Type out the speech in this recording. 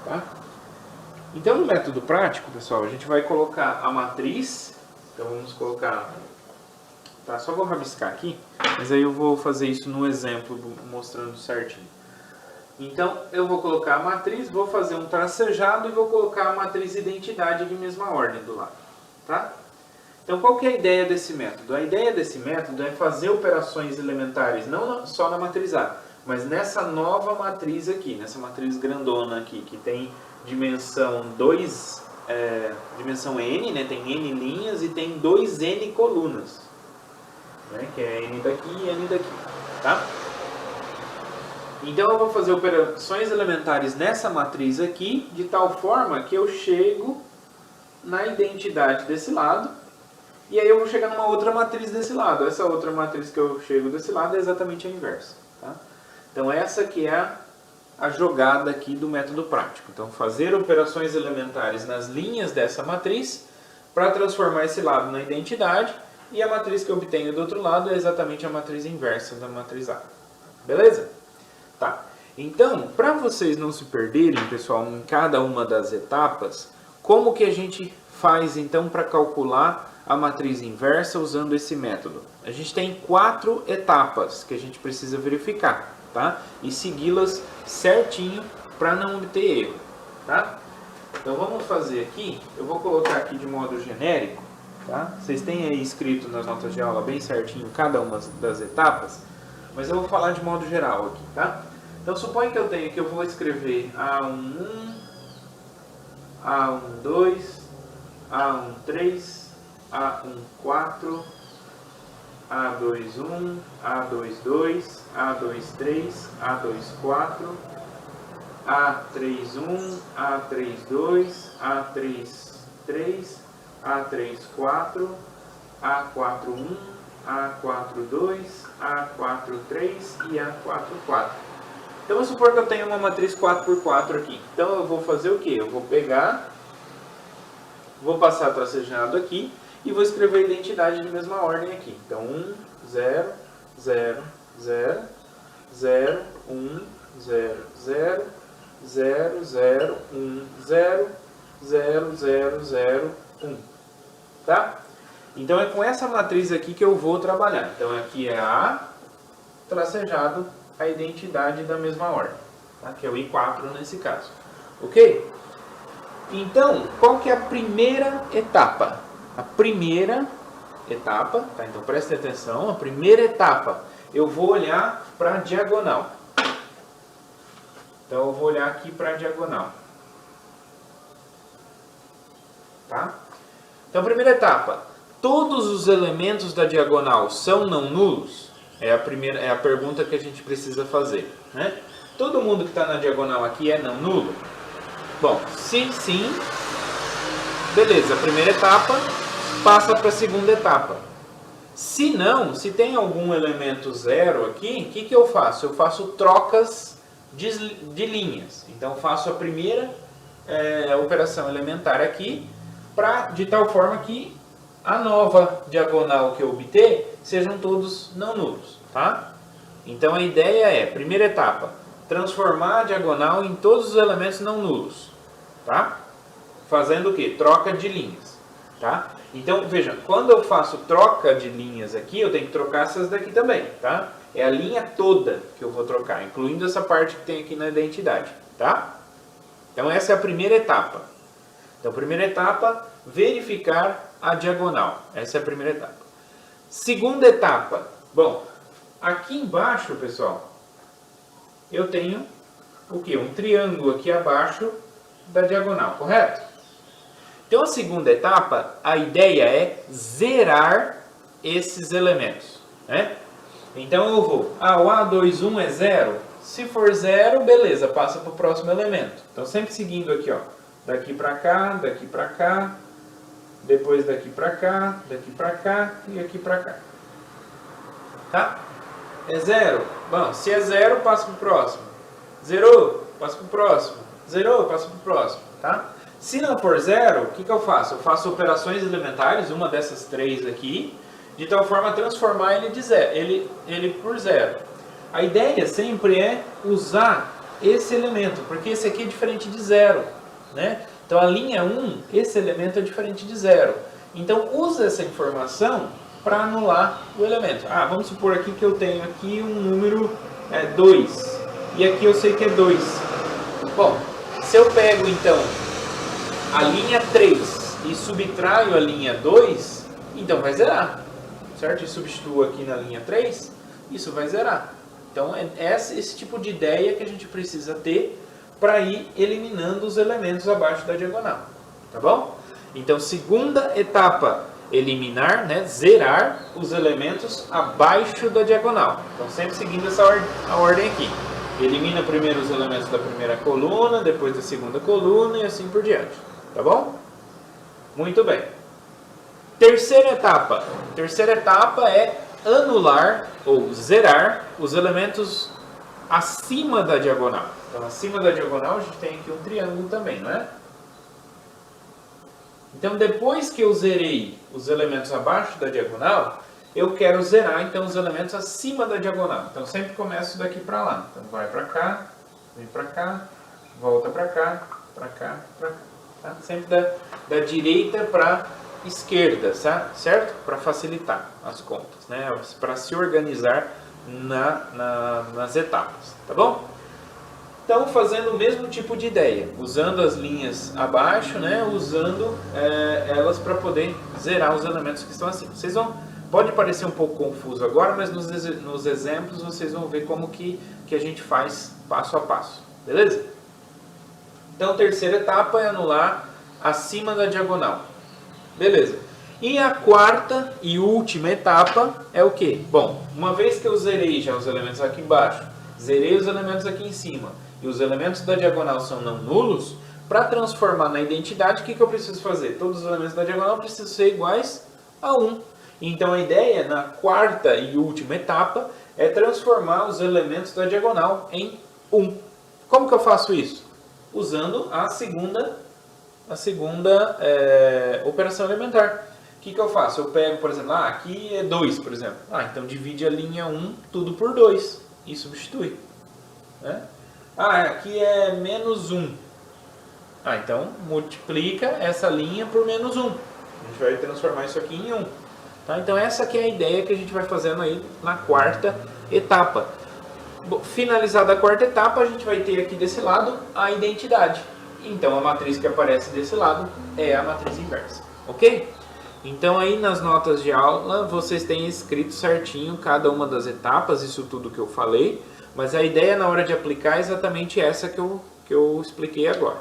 Tá? Então, no método prático, pessoal, a gente vai colocar a matriz. Então, vamos colocar... Tá, só vou rabiscar aqui, mas aí eu vou fazer isso no exemplo, mostrando certinho. Então, eu vou colocar a matriz, vou fazer um tracejado e vou colocar a matriz identidade de mesma ordem do lado. Tá? Então, qual que é a ideia desse método? A ideia desse método é fazer operações elementares, não só na matriz A, mas nessa nova matriz aqui, nessa matriz grandona aqui, que tem dimensão dimensão n, né? Tem n linhas e tem 2n colunas. Né, que é n daqui e n daqui, tá? Então eu vou fazer operações elementares nessa matriz aqui, de tal forma que eu chego na identidade desse lado, e aí eu vou chegar numa outra matriz desse lado. Essa outra matriz que eu chego desse lado é exatamente a inversa, tá? Então essa aqui é a jogada aqui do método prático. Então fazer operações elementares nas linhas dessa matriz, para transformar esse lado na identidade, e a matriz que eu obtenho do outro lado é exatamente a matriz inversa da matriz A. Beleza? Tá. Então, para vocês não se perderem, pessoal, em cada uma das etapas, como que a gente faz então para calcular a matriz inversa usando esse método? A gente tem 4 etapas que a gente precisa verificar, tá? E segui-las certinho para não obter erro, tá? Então vamos fazer aqui, eu vou colocar aqui de modo genérico. Tá? Vocês têm aí escrito nas notas de aula bem certinho cada uma das etapas, mas eu vou falar de modo geral aqui, tá? Então suponha que eu vou escrever A11, A12, A13, A14, A21, A22, A23, A24, A31, A32, A33, A34, A41, A42, A43 e A44. Então vamos supor que eu tenho uma matriz 4x4 aqui. Então eu vou fazer o que? Eu vou pegar, vou passar tracejado aqui e vou escrever a identidade de mesma ordem aqui. Então 1, 0, 0, 0, 0, 1, 0, 0, 0, 0, 1, 0, 0, 0, 0, 1. Tá? Então é com essa matriz aqui que eu vou trabalhar. Então aqui é A, tracejado, a identidade da mesma ordem, tá? Que é o I4 nesse caso. Ok? Então, qual que é a primeira etapa? A primeira etapa, tá? Então prestem atenção, a primeira etapa, eu vou olhar para a diagonal. Então eu vou olhar aqui para a diagonal. Tá? Então, primeira etapa, todos os elementos da diagonal são não nulos? É a pergunta que a gente precisa fazer, né? Todo mundo que está na diagonal aqui é não nulo? Bom, se sim, beleza, a primeira etapa passa para a segunda etapa. Se não, se tem algum elemento zero aqui, o que eu faço? Eu faço trocas de linhas. Então, eu faço a primeira operação elementar aqui, de tal forma que a nova diagonal que eu obter sejam todos não nulos, tá? Então a ideia é, primeira etapa, transformar a diagonal em todos os elementos não nulos, tá? Fazendo o que? Troca de linhas, tá? Então veja, quando eu faço troca de linhas aqui, eu tenho que trocar essas daqui também, tá? É a linha toda que eu vou trocar, incluindo essa parte que tem aqui na identidade, tá? Então essa é a primeira etapa. Então, primeira etapa, verificar a diagonal. Essa é a primeira etapa. Segunda etapa. Bom, aqui embaixo, pessoal, eu tenho o quê? Um triângulo aqui abaixo da diagonal, correto? Então, a segunda etapa, a ideia é zerar esses elementos, né? Então, eu vou... o A21 é 0? Se for 0, beleza, passa para o próximo elemento. Então, sempre seguindo aqui, ó. Daqui para cá, depois daqui para cá e aqui para cá. Tá? É 0? Bom, se é 0, passa para o próximo. Zerou, passa para o próximo. Zerou, passa para o próximo. Tá? Se não for 0, o que eu faço? Eu faço operações elementares, uma dessas 3 aqui, de tal forma a transformar ele por 0. A ideia sempre é usar esse elemento, porque esse aqui é diferente de 0, né? Então a linha 1, esse elemento é diferente de 0. Então usa essa informação para anular o elemento. Vamos supor aqui que eu tenho aqui um número 2, e aqui eu sei que é 2. Bom, se eu pego então a linha 3 e subtraio a linha 2, então vai zerar, certo? E substituo aqui na linha 3, isso vai zerar. Então é esse tipo de ideia que a gente precisa ter para ir eliminando os elementos abaixo da diagonal, tá bom? Então segunda etapa, eliminar, né, zerar os elementos abaixo da diagonal. Então sempre seguindo essa a ordem aqui. Elimina primeiro os elementos da primeira coluna, depois da segunda coluna e assim por diante, tá bom? Muito bem. Terceira etapa. Terceira etapa é anular ou zerar os elementos acima da diagonal. Então, acima da diagonal, a gente tem aqui um triângulo também, não é? Então, depois que eu zerei os elementos abaixo da diagonal, eu quero zerar, então, os elementos acima da diagonal. Então, sempre começo daqui para lá. Então, vai para cá, vem para cá, volta para cá, para cá, para cá. Tá? Sempre da direita para esquerda, certo? Para facilitar as contas, né? Para se organizar nas etapas, tá bom? Então, fazendo o mesmo tipo de ideia, usando as linhas abaixo, né? Usando elas para poder zerar os elementos que estão acima. Pode parecer um pouco confuso agora, mas nos exemplos vocês vão ver como que a gente faz passo a passo, beleza? Então, terceira etapa é anular acima da diagonal. Beleza. E a quarta e última etapa é o quê? Bom, uma vez que eu zerei já os elementos aqui embaixo, zerei os elementos aqui em cima, e os elementos da diagonal são não nulos, para transformar na identidade, o que eu preciso fazer? Todos os elementos da diagonal precisam ser iguais a 1. Então a ideia, na quarta e última etapa, é transformar os elementos da diagonal em 1. Como que eu faço isso? Usando a segunda operação elementar. O que eu faço? Eu pego, por exemplo, aqui é 2, por exemplo. Então divide a linha 1 tudo por 2 e substitui. Né? Aqui é menos 1. Então multiplica essa linha por menos 1. A gente vai transformar isso aqui em 1. Tá? Então essa aqui é a ideia que a gente vai fazendo aí na quarta etapa. Finalizada a quarta etapa, a gente vai ter aqui desse lado a identidade. Então a matriz que aparece desse lado é a matriz inversa, ok? Então aí nas notas de aula vocês têm escrito certinho cada uma das etapas, isso tudo que eu falei, mas a ideia na hora de aplicar é exatamente essa que eu expliquei agora.